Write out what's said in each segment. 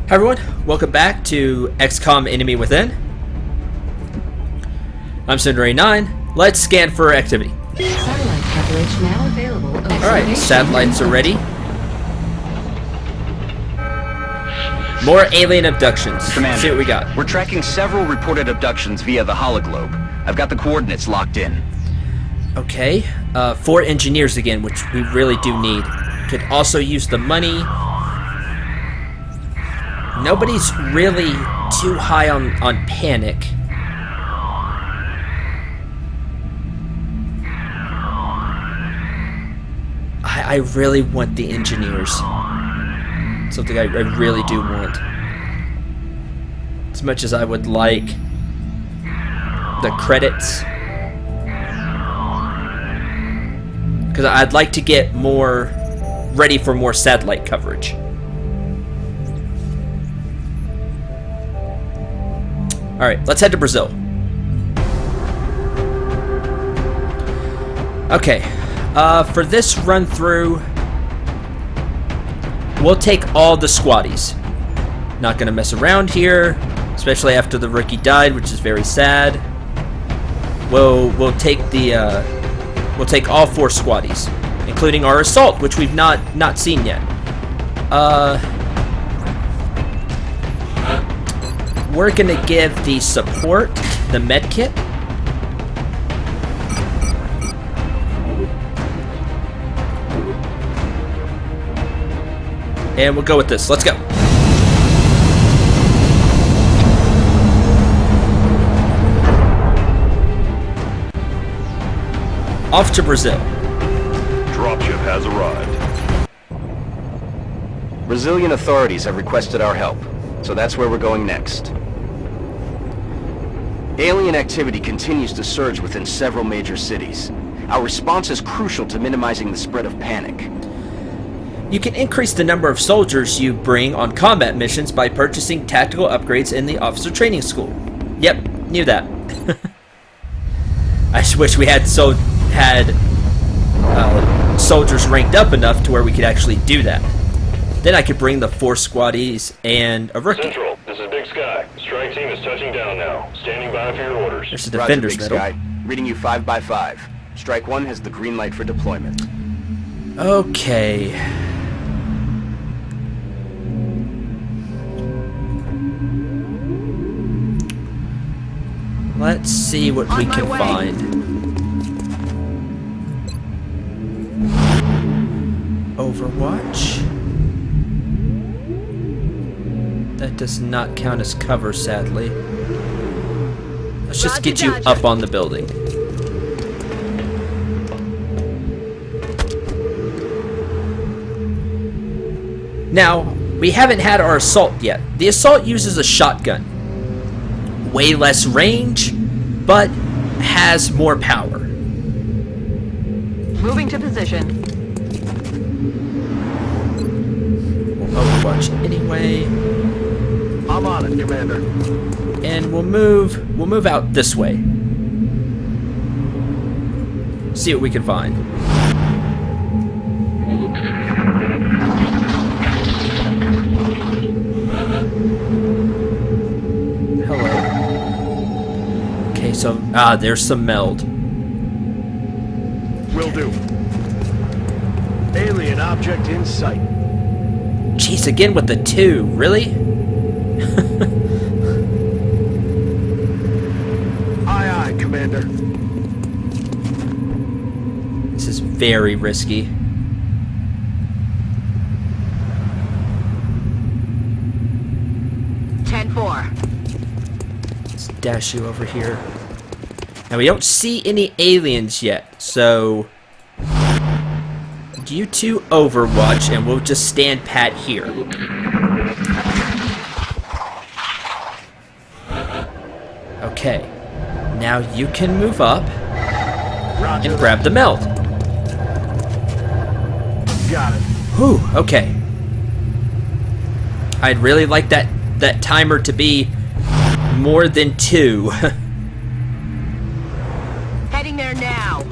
Hi everyone, welcome back to XCOM Enemy Within. I'm Cendril 9. Let's scan for activity. Satellite coverage now available. Alright, satellites are ready. More alien abductions. Commander, Let's see what we got. We're tracking several reported abductions via the hologlobe. I've got the coordinates locked in. Okay, 4 engineers again, which we really do need. Could also use the money. Nobody's really too high on panic. I really want the engineers. Something I really do want. As much as I would like the credits. Because I'd like to get more ready for more satellite coverage. Alright, let's head to Brazil. Okay, for this run through, we'll take all the squaddies. Not gonna mess around here, especially after the rookie died, which is very sad. We'll take all 4 squaddies, including our assault, which we've not seen yet. We're gonna give the support the med kit. And we'll go with this. Let's go. Off to Brazil. Dropship has arrived. Brazilian authorities have requested our help, so that's where we're going next. Alien activity continues to surge within several major cities. Our response is crucial to minimizing the spread of panic. You can increase the number of soldiers you bring on combat missions by purchasing tactical upgrades in the officer training school. Yep, knew that. I just wish we had soldiers ranked up enough to where we could actually do that. Then I could bring the 4 squaddies and a rookie. Central, this is Big Sky. Strike team is touching down now. Standing by for your orders. There's the defender's Roger, Big medal. Sky. Reading you 5 by 5. Strike 1 has the green light for deployment. Okay. Let's see what we can find. Overwatch. That does not count as cover, sadly. Let's just get you up on the building. Now, we haven't had our assault yet. The assault uses a shotgun. Way less range, but has more power. Moving to position. We'll overwatch anyway. I'm on it, Commander. And we'll move out this way. See what we can find. Hello. Okay, so there's some meld. Will do. Alien object in sight. Jeez, again with the 2, really? Aye, aye, Commander. This is very risky. Let's dash you over here. Now we don't see any aliens yet, so you 2 overwatch and we'll just stand pat here. Okay, now you can move up and grab the meld. Got it. Whew, okay. I'd really like that timer to be more than 2. Heading there now.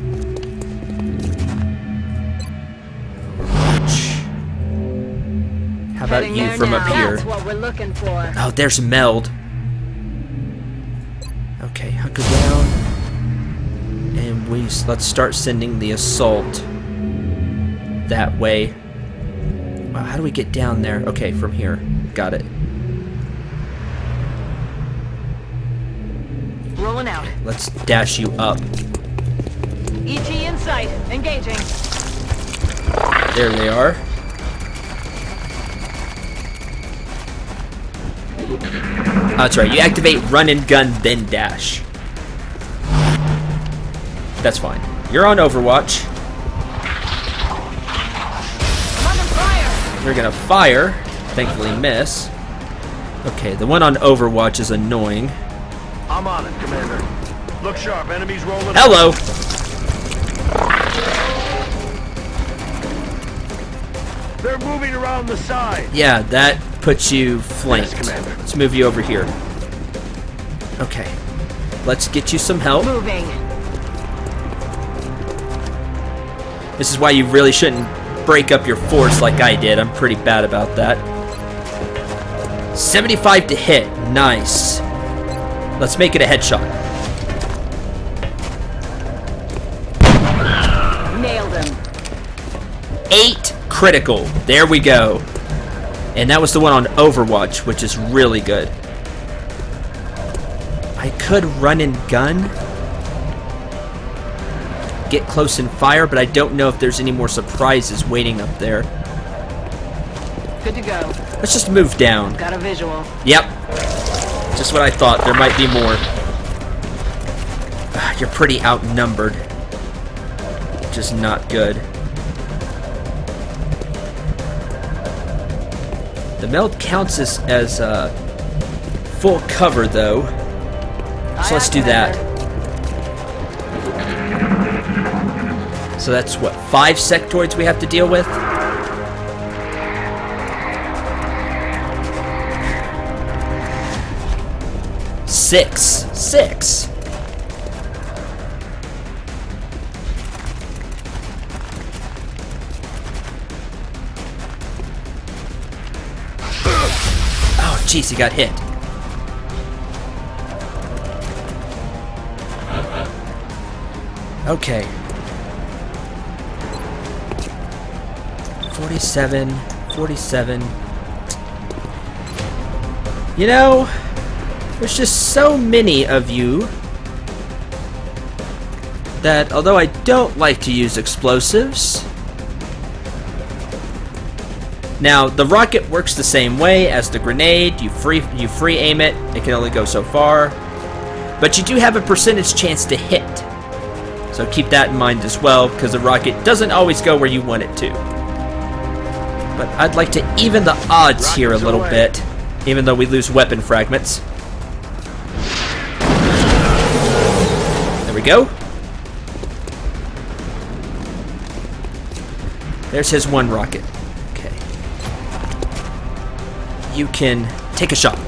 How about Heading you there from now. up here? That's what we're looking for. Oh, there's Meld. Okay, hunker down. And let's start sending the assault that way. Wow, how do we get down there? Okay, from here. Got it. Rolling out. Let's dash you up. ET in sight. Engaging. There they are. Oh, that's right. You activate run and gun, then dash. That's fine. You're on Overwatch. I'm under fire. You're gonna fire. Thankfully miss. Okay, the one on Overwatch is annoying. I'm on it, Commander. Look sharp, enemies rolling. Hello! They're moving around the side. Yeah, that puts you flanked. Yes, Commander. Let's move you over here. Okay. Let's get you some help. Moving. This is why you really shouldn't break up your force like I did. I'm pretty bad about that. 75 to hit. Nice. Let's make it a headshot. Nailed him. 8 critical. There we go. And that was the one on Overwatch, which is really good. I could run and gun. Get close and fire, but I don't know if there's any more surprises waiting up there. Good to go. Let's just move down. Got a visual. Yep. Just what I thought. There might be more. You're pretty outnumbered. Which is not good. The meld counts as full cover, though. So let's do that. So that's what, 5 sectoids we have to deal with? Six. Oh, jeez, he got hit. Okay. 47. You know, there's just so many of you that, although I don't like to use explosives, now the rocket works the same way as the grenade. You free aim it. It can only go so far, but you do have a percentage chance to hit. So keep that in mind as well, because the rocket doesn't always go where you want it to. But I'd like to even the odds here a little bit, even though we lose weapon fragments. There we go. There's his one rocket. Okay. You can take a shot.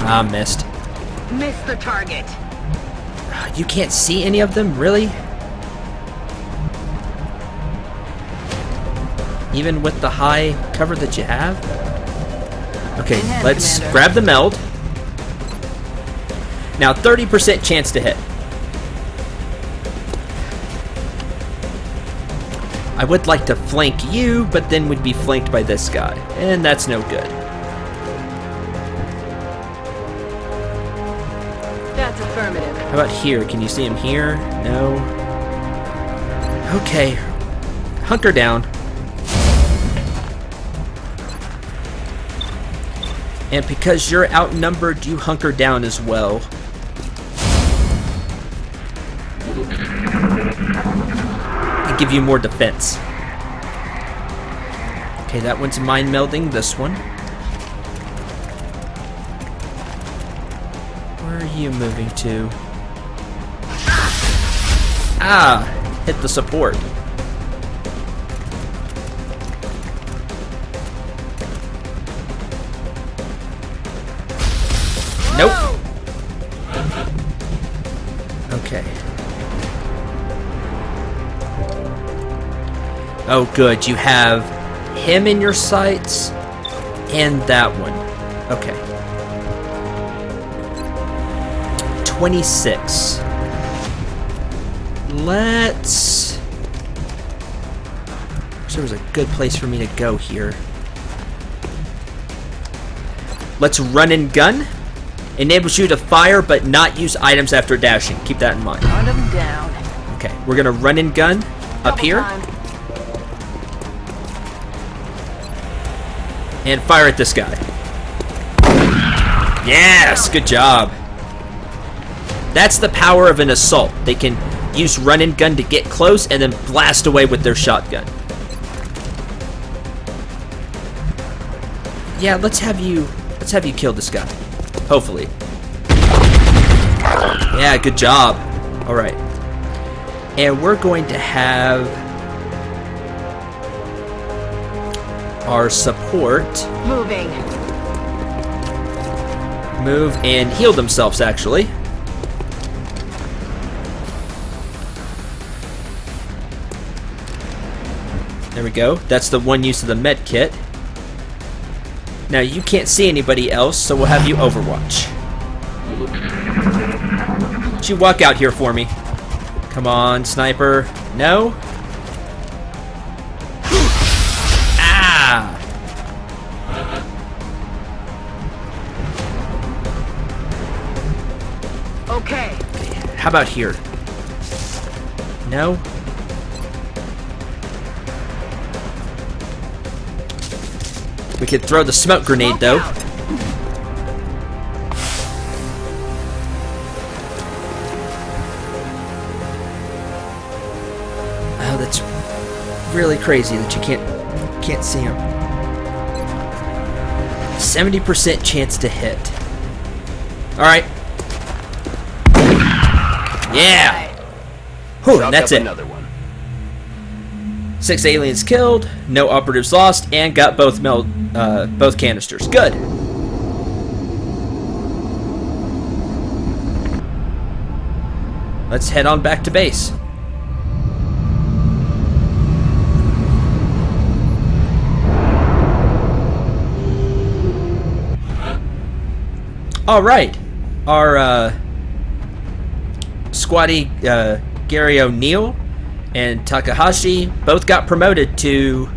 Ah, missed. Missed the target. You can't see any of them, really? Even with the high cover that you have? Okay, let's grab the meld. Now, 30% chance to hit. I would like to flank you, but then we'd be flanked by this guy, and that's no good. That's affirmative. How about here? Can you see him here? No. Okay. Hunker down. And because you're outnumbered, you hunker down as well. And give you more defense. Okay, that one's mind melding this one. Where are you moving to? Ah! Hit the support. Nope. Okay. Oh, good. You have him in your sights and that one. Okay. 26. Let's... There was a good place for me to go here. Let's run and gun. Enables you to fire but not use items after dashing. Keep that in mind. Hunt them down. Okay, we're gonna run and gun up here. Time. And fire at this guy. Yes, good job. That's the power of an assault. They can use run and gun to get close and then blast away with their shotgun. Yeah, let's have you kill this guy. Hopefully. Yeah, good job. All right. And we're going to have our support Moving. move and heal themselves, actually. There we go. That's the one use of the med kit. Now, you can't see anybody else, so we'll have you overwatch. Would you walk out here for me? Come on, sniper. No? Ah! Okay. How about here? No? We could throw the smoke grenade, though. Out. Oh, that's really crazy that you can't see him. 70% chance to hit. All right. Yeah. Whew, and that's it. Another one. 6 aliens killed, no operatives lost, and got both canisters. Good. Let's head on back to base. All right, our squatty Gary O'Neill and Takahashi both got promoted to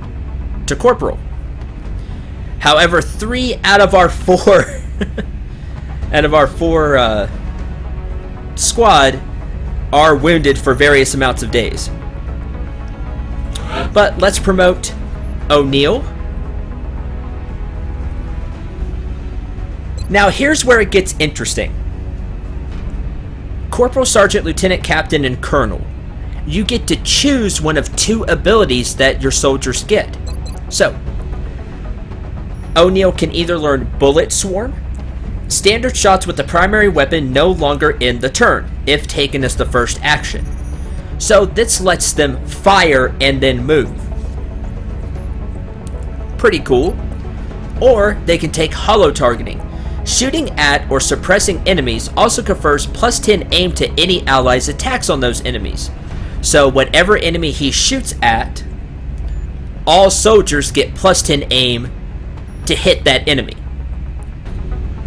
corporal. However, 3 out of our 4 squad are wounded for various amounts of days. But let's promote O'Neill. Now here's where it gets interesting. Corporal, Sergeant, Lieutenant, Captain, and Colonel. You get to choose one of 2 abilities that your soldiers get. So, O'Neill can either learn Bullet Swarm, standard shots with the primary weapon no longer in the turn, if taken as the first action. So this lets them fire and then move. Pretty cool. Or they can take hollow targeting. Shooting at or suppressing enemies also confers +10 aim to any allies' attacks on those enemies. So whatever enemy he shoots at, all soldiers get +10 aim to hit that enemy.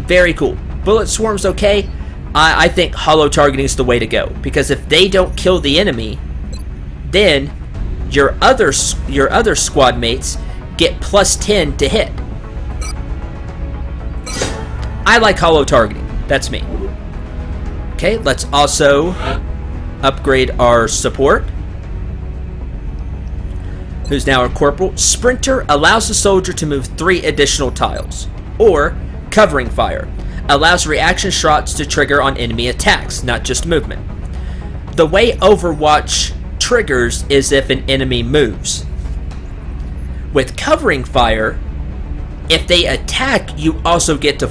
Very cool. Bullet Swarm's okay. I think hollow targeting is the way to go, because if they don't kill the enemy, then your other squad mates get +10 to hit. I like hollow targeting. That's me. Okay, let's also upgrade our support, who's now a corporal. Sprinter allows the soldier to move 3 additional tiles. Or covering fire allows reaction shots to trigger on enemy attacks, not just movement. The way Overwatch triggers is if an enemy moves. With covering fire, if they attack, you also get a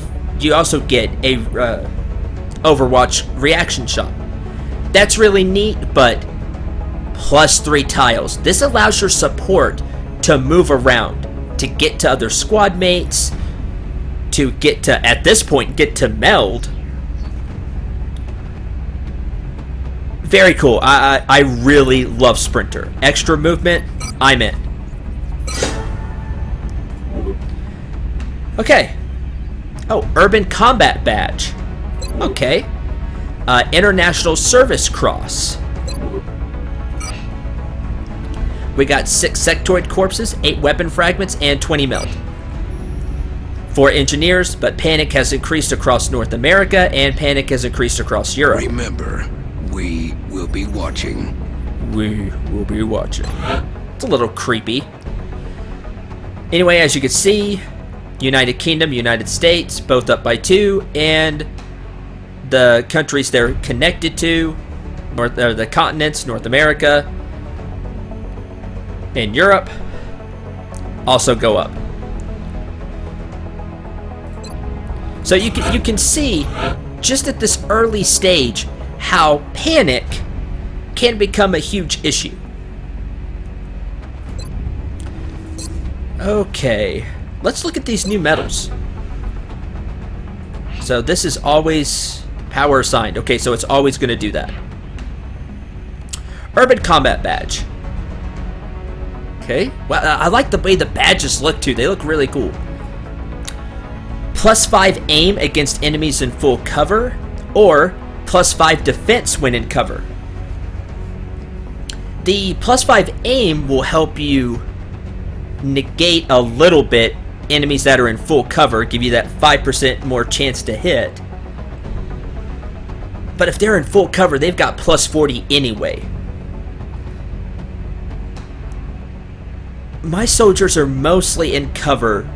Overwatch reaction shot. That's really neat, but +3 tiles. This allows your support to move around, to get to other squad mates, to get to, at this point, get to meld. Very cool. I really love Sprinter. Extra movement, I'm in. Okay. Oh, Urban Combat Badge. Okay. International Service Cross. We got 6 sectoid corpses, 8 weapon fragments, and 20 meld. 4 engineers, but panic has increased across North America, and panic has increased across Europe. Remember, we will be watching. We will be watching. It's a little creepy. Anyway, as you can see, United Kingdom, United States, both up by 2, and the countries they're connected to, the continents, North America and Europe, also go up. So you can see, just at this early stage, how panic can become a huge issue. Okay, let's look at these new medals. So this is always power assigned. Okay, so it's always going to do that. Urban Combat Badge. Okay, well, I like the way the badges look too. They look really cool. +5 aim against enemies in full cover, or +5 defense when in cover. The +5 aim will help you negate a little bit enemies that are in full cover, give you that 5% more chance to hit. But if they're in full cover, they've got +40 anyway. My soldiers are mostly in cover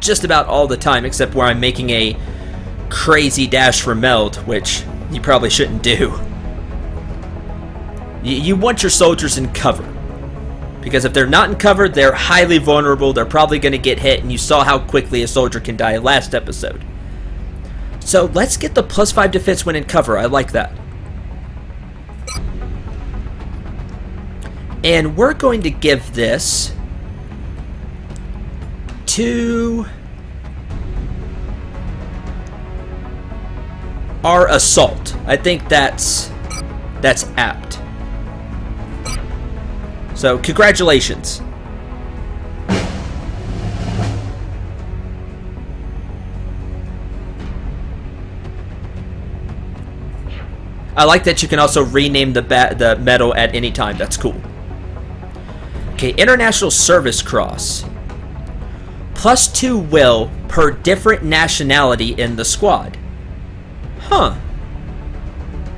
just about all the time, except where I'm making a crazy dash for meld, which you probably shouldn't do. You want your soldiers in cover, because if they're not in cover, they're highly vulnerable. They're probably going to get hit, and you saw how quickly a soldier can die last episode. So let's get the +5 defense when in cover. I like that. And we're going to give this to our assault. I think that's apt. So congratulations. I like that you can also rename the medal at any time. That's cool. Okay, International Service Cross. +2 will per different nationality in the squad. Huh.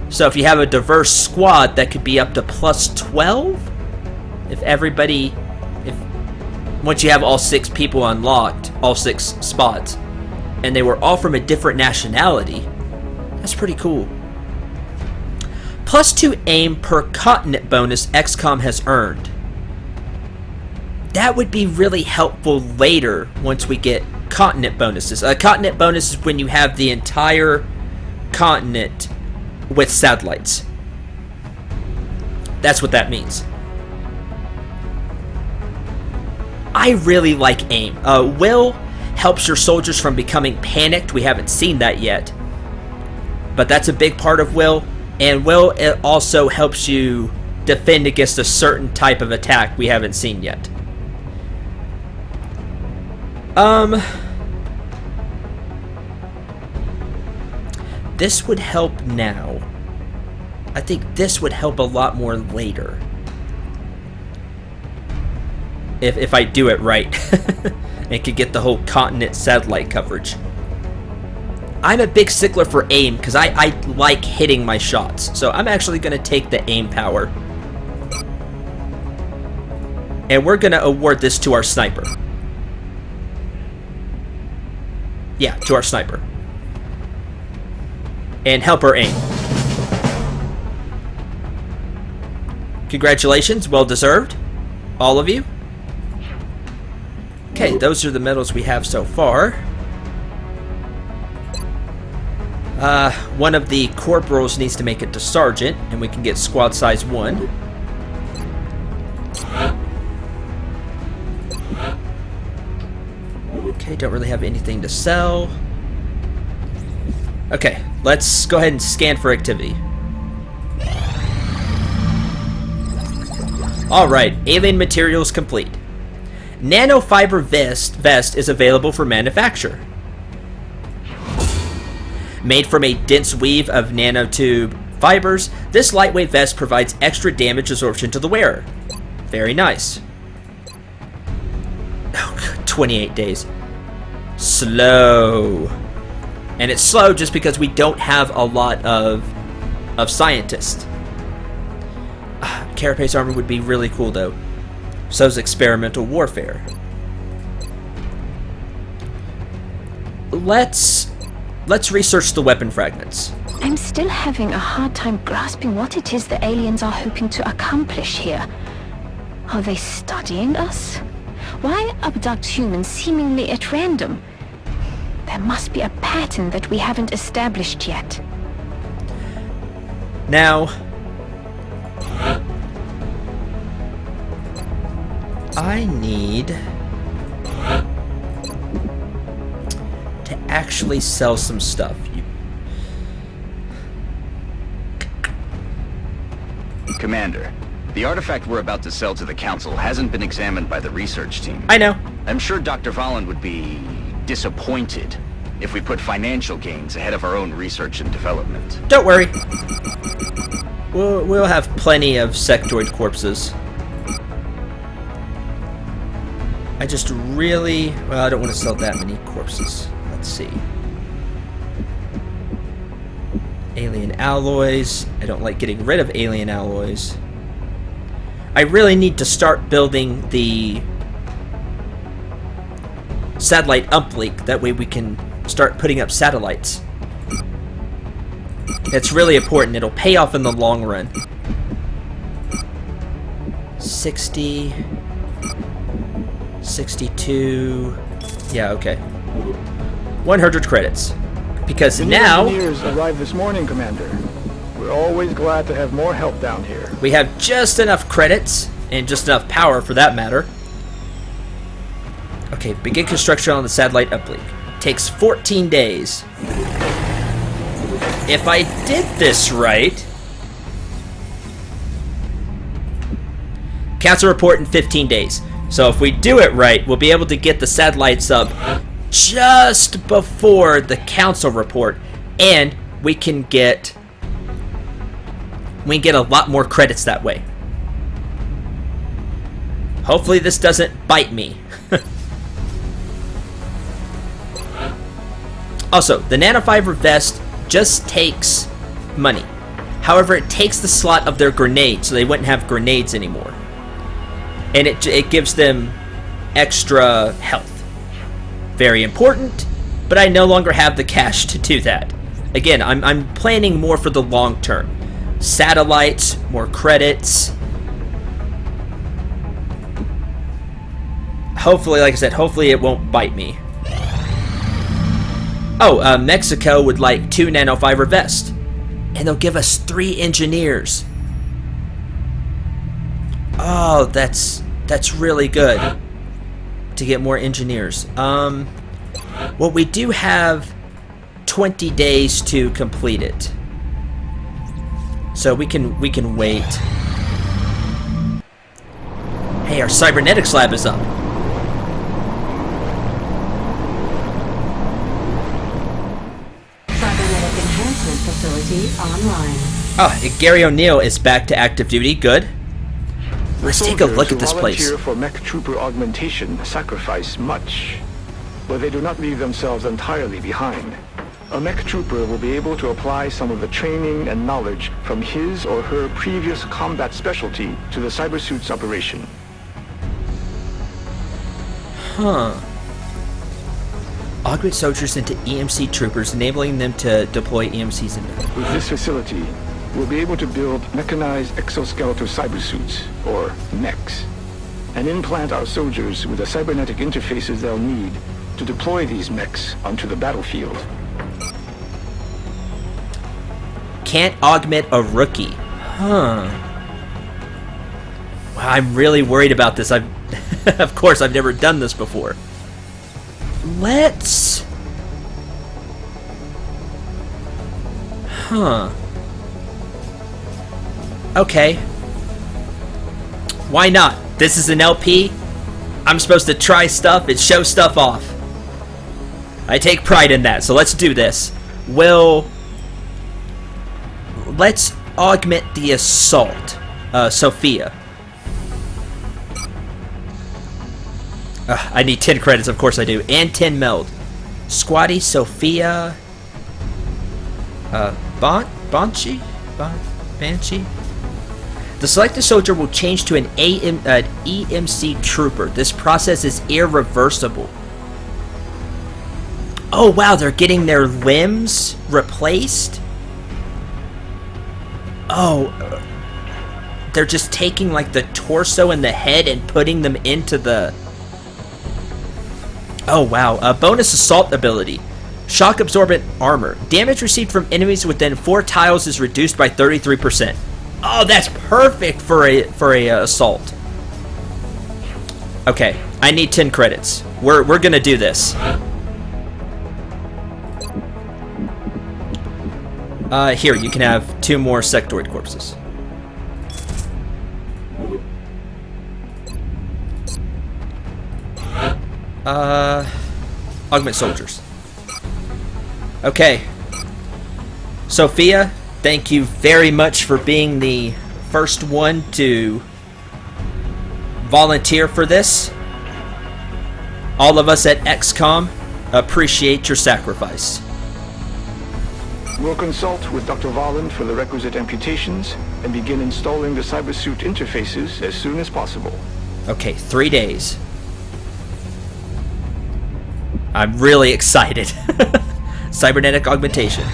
So if you have a diverse squad, that could be up to +12? Once you have all 6 people unlocked, all 6 spots, and they were all from a different nationality, that's pretty cool. +2 aim per continent bonus XCOM has earned. That would be really helpful later once we get continent bonuses. A continent bonus is when you have the entire continent with satellites. That's what that means. I really like aim. Will helps your soldiers from becoming panicked. We haven't seen that yet, but that's a big part of will. And will, it also helps you defend against a certain type of attack we haven't seen yet. This would help now. I think this would help a lot more later. If I do it right. And could get the whole continent satellite coverage. I'm a big stickler for aim because I like hitting my shots. So I'm actually going to take the aim power. And we're going to award this to our sniper. Yeah, to our sniper. And help her aim. Congratulations, well deserved. All of you. Okay, those are the medals we have so far. One of the corporals needs to make it to sergeant, and we can get squad size 1. Okay, don't really have anything to sell. Okay, let's go ahead and scan for activity. Alright, alien materials complete. Nanofiber vest is available for manufacture. Made from a dense weave of nanotube fibers, this lightweight vest provides extra damage absorption to the wearer. Very nice. Oh, God, 28 days. Slow. And it's slow just because we don't have a lot of scientists. Carapace armor would be really cool though. So is experimental warfare. Let's research the weapon fragments. I'm still having a hard time grasping what it is the aliens are hoping to accomplish here. Are they studying us? Why abduct humans seemingly at random? There must be a pattern that we haven't established yet. Now, I need to actually sell some stuff. Commander, the artifact we're about to sell to the Council hasn't been examined by the research team. I know. I'm sure Dr. Volland would be disappointed if we put financial gains ahead of our own research and development. Don't worry. We'll have plenty of sectoid corpses. I just really... Well, I don't want to sell that many corpses. Let's see. Alien alloys. I don't like getting rid of alien alloys. I really need to start building the satellite uplink. That way we can start putting up satellites. It's really important. It'll pay off in the long run. 60... 62... Yeah, okay. 100 credits. Because The now... engineers arrived this morning, Commander. We're always glad to have more help down here. we have just enough credits, and just enough power for that matter. Okay, begin construction on the satellite uplink. Takes 14 days. If I did this right... Council report in 15 days. So if we do it right, we'll be able to get the satellites up just before the council report, and we can get a lot more credits that way. Hopefully this doesn't bite me. Also, the nanofiber vest just takes money. However, it takes the slot of their grenade, so they wouldn't have grenades anymore. And it gives them extra health. Very important, but I no longer have the cash to do that. Again, I'm planning more for the long term. Satellites, more credits. Hopefully, like I said, hopefully it won't bite me. Oh, Mexico would like 2 nanofiber vests. And they'll give us 3 engineers. Oh, that's really good. To get more engineers. Well, we do have 20 days to complete it. So we can wait. Hey, our cybernetics lab is up. Cybernetic enhancement facility online. Oh, Gary O'Neill is back to active duty. Good. Let's take a look at this place. Soldiers who volunteer for MEC Trooper augmentation sacrifice much, but they do not leave themselves entirely behind. A MEC Trooper will be able to apply some of the training and knowledge from his or her previous combat specialty to the cybersuit's operation. Huh. Augment soldiers into EMC troopers, enabling them to deploy EMCs into them. With this facility, we'll be able to build mechanized exoskeletal cybersuits, or MECs, and implant our soldiers with the cybernetic interfaces they'll need to deploy these MECs onto the battlefield. Can't augment a rookie. Huh. Wow, I'm really worried about this. Of course, I've never done this before. Let's... Huh. Okay. Why not? This is an LP. I'm supposed to try stuff and show stuff off. I take pride in that, so let's do this. Let's augment the assault. Sophia. I need 10 credits, of course I do. And 10 meld. Squatty, Sophia... Banshee? The selected soldier will change to an EMC Trooper. This process is irreversible. Oh wow, they're getting their limbs replaced? Oh, they're just taking like the torso and the head and putting them into the... Oh wow, a bonus assault ability. Shock absorbent armor. Damage received from enemies within 4 tiles is reduced by 33%. Oh, that's perfect for a assault. Okay, I need 10 credits. We're gonna do this. Here, you can have 2 more sectoid corpses. Augment soldiers. Okay. Sophia, thank you very much for being the first one to volunteer for this. All of us at XCOM appreciate your sacrifice. We'll consult with Dr. Volland for the requisite amputations and begin installing the cybersuit interfaces as soon as possible. Okay, 3 days. I'm really excited. Cybernetic augmentation.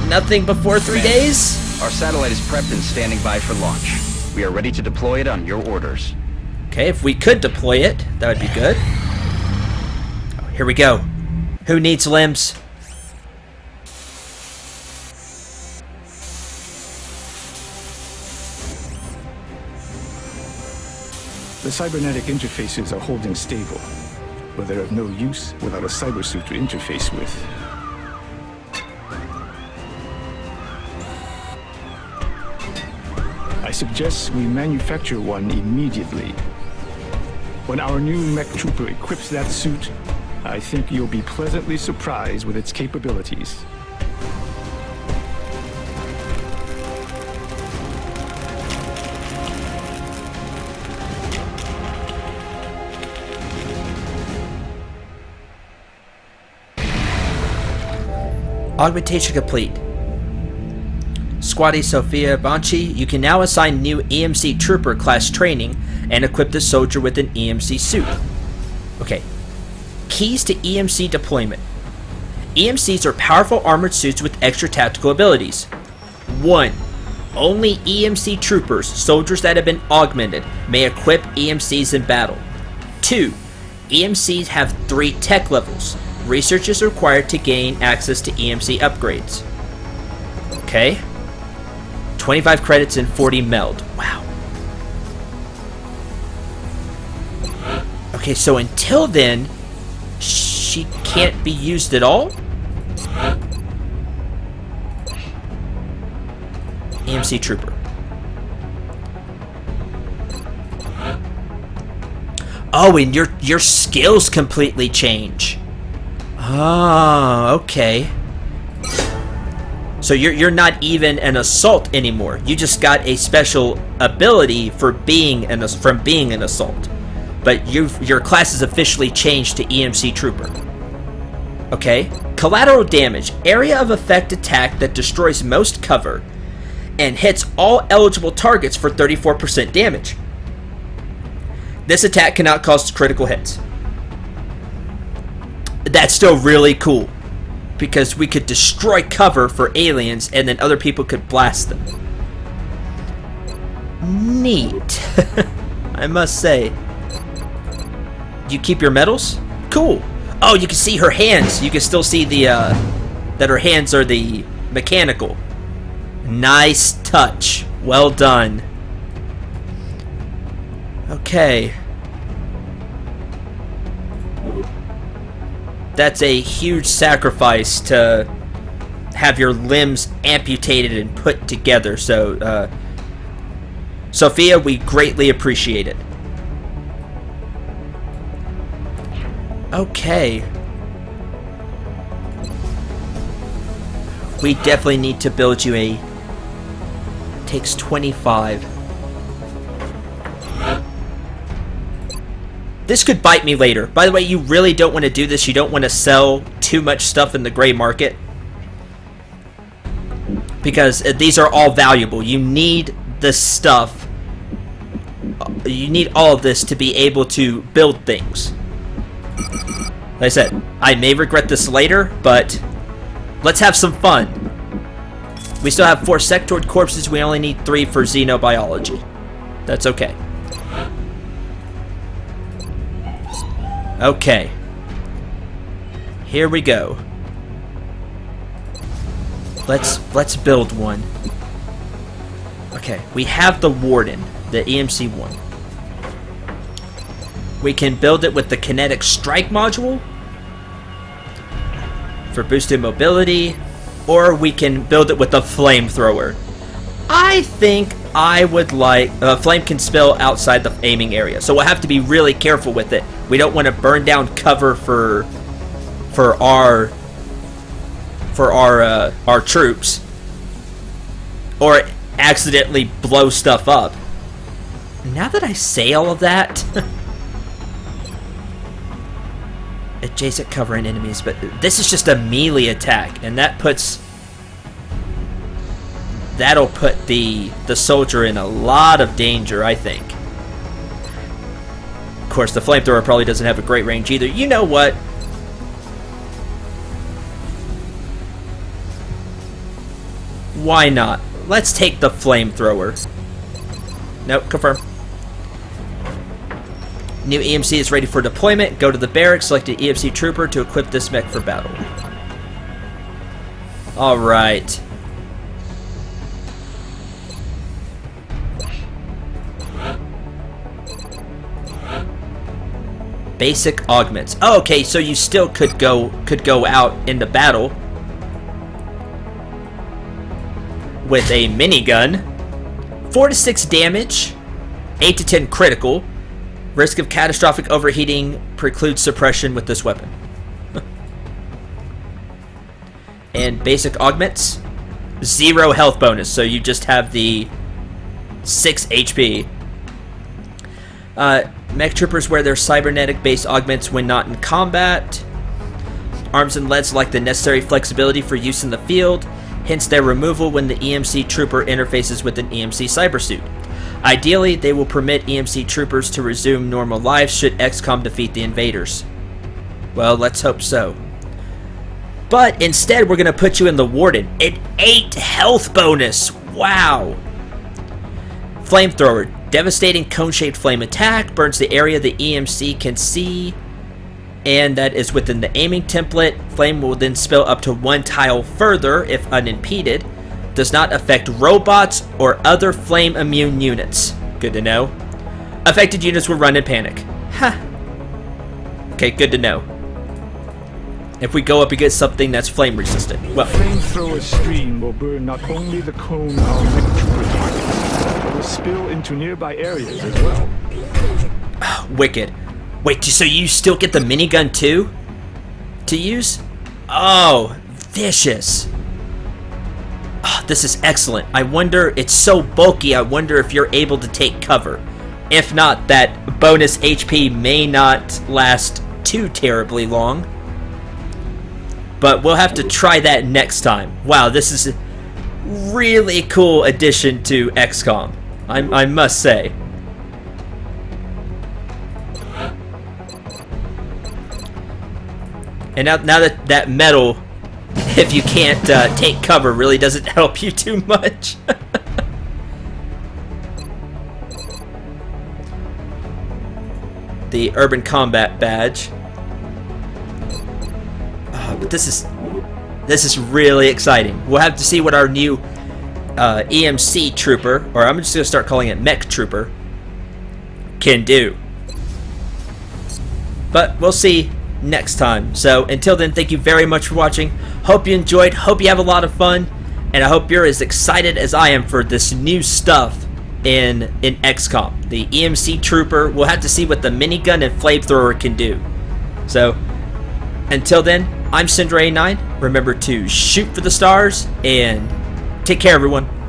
Nothing before 3 days? Our satellite is prepped and standing by for launch. We are ready to deploy it on your orders. Okay, if we could deploy it, that would be good. Oh, here we go. Who needs limbs? The cybernetic interfaces are holding stable, but they're of no use without a cybersuit to interface with. I suggest we manufacture one immediately. When our new MEC Trooper equips that suit, I think you'll be pleasantly surprised with its capabilities. Augmentation complete. Squatty, Sophia, Banshee, you can now assign new EMC Trooper class training and equip the soldier with an EMC suit. Okay. Keys to EMC deployment. EMCs are powerful armored suits with extra tactical abilities. 1. Only EMC Troopers, soldiers that have been augmented, may equip EMCs in battle. 2. EMCs have 3 tech levels. Research is required to gain access to EMC upgrades. Okay. 25 credits and 40 meld. Wow. Okay, so until then, she can't be used at all? EMC Trooper. Oh, and your skills completely change. Oh, okay. So you're not even an assault anymore. You just got a special ability for being an assault. But your class is officially changed to EMC Trooper. Okay. Collateral damage. Area of effect attack that destroys most cover and hits all eligible targets for 34% damage. This attack cannot cause critical hits. That's still really cool, because we could destroy cover for aliens and then other people could blast them. Neat. I must say. You keep your medals? Cool. Oh, you can see her hands. You can still see the that her hands are the mechanical. Nice touch. Well done. Okay. That's a huge sacrifice to have your limbs amputated and put together. So, Sophia, we greatly appreciate it. Okay. We definitely need to build you a... Takes 25. This could bite me later. By the way, you really don't want to do this. You don't want to sell too much stuff in the gray market. Because these are all valuable. You need this stuff. You need all of this to be able to build things. Like I said, I may regret this later, but let's have some fun. We still have 4 sectoid corpses. We only need 3 for xenobiology. That's okay. Okay. Here we go. Let's build one. Okay, we have the Warden, the EMC one. We can build it with the kinetic strike module for boosted mobility, or we can build it with a flamethrower. I think I would like... flame can spill outside the aiming area, so we'll have to be really careful with it. We don't want to burn down cover for our troops, or accidentally blow stuff up. Now that I say all of that... Adjacent cover and enemies, but this is just a melee attack, and that puts... That'll put the soldier in a lot of danger, I think. Of course, the flamethrower probably doesn't have a great range either. You know what? Why not? Let's take the flamethrower. Nope, confirm. New EMC is ready for deployment. Go to the barracks, select an EMC Trooper to equip this mech for battle. Alright. Basic augments. Oh, okay, so you still could go out into battle with a minigun. 4 to 6 damage, 8 to 10 critical. Risk of catastrophic overheating precludes suppression with this weapon. And basic augments, 0 health bonus, so you just have the 6 HP. MEC Troopers wear their cybernetic-based augments when not in combat. Arms and legs lack the necessary flexibility for use in the field, hence their removal when the EMC Trooper interfaces with an EMC cybersuit. Ideally, they will permit EMC Troopers to resume normal lives should XCOM defeat the invaders. Well, let's hope so. But instead, we're going to put you in the Warden. An 8 health bonus! Wow! Flamethrower. Devastating cone-shaped flame attack. Burns the area the EMC can see. And that is within the aiming template. Flame will then spill up to 1 tile further if unimpeded. Does not affect robots or other flame immune units. Good to know. Affected units will run in panic. Ha! Okay, good to know. If we go up against something that's flame resistant. Well, Flamethrower stream will burn not only the cone our MEC Trooper targets, but will spill into nearby areas as well. Wicked. Wait, so you still get the minigun too? To use? Oh, vicious. Oh, this is excellent. I wonder, it's so bulky, I wonder if you're able to take cover. If not, that bonus HP may not last too terribly long. But we'll have to try that next time. Wow, this is a really cool addition to XCOM, I must say. And now that metal, if you can't take cover, really doesn't help you too much. The Urban Combat Badge. But this is really exciting. We'll have to see what our new EMC Trooper, or I'm just going to start calling it MEC Trooper, can do. But we'll see next time. So until then, thank you very much for watching. Hope you enjoyed. Hope you have a lot of fun. And I hope you're as excited as I am for this new stuff in XCOM. The EMC Trooper. We'll have to see what the minigun and flamethrower can do. So, until then, I'm Cendril 9. Remember to shoot for the stars, and take care, everyone.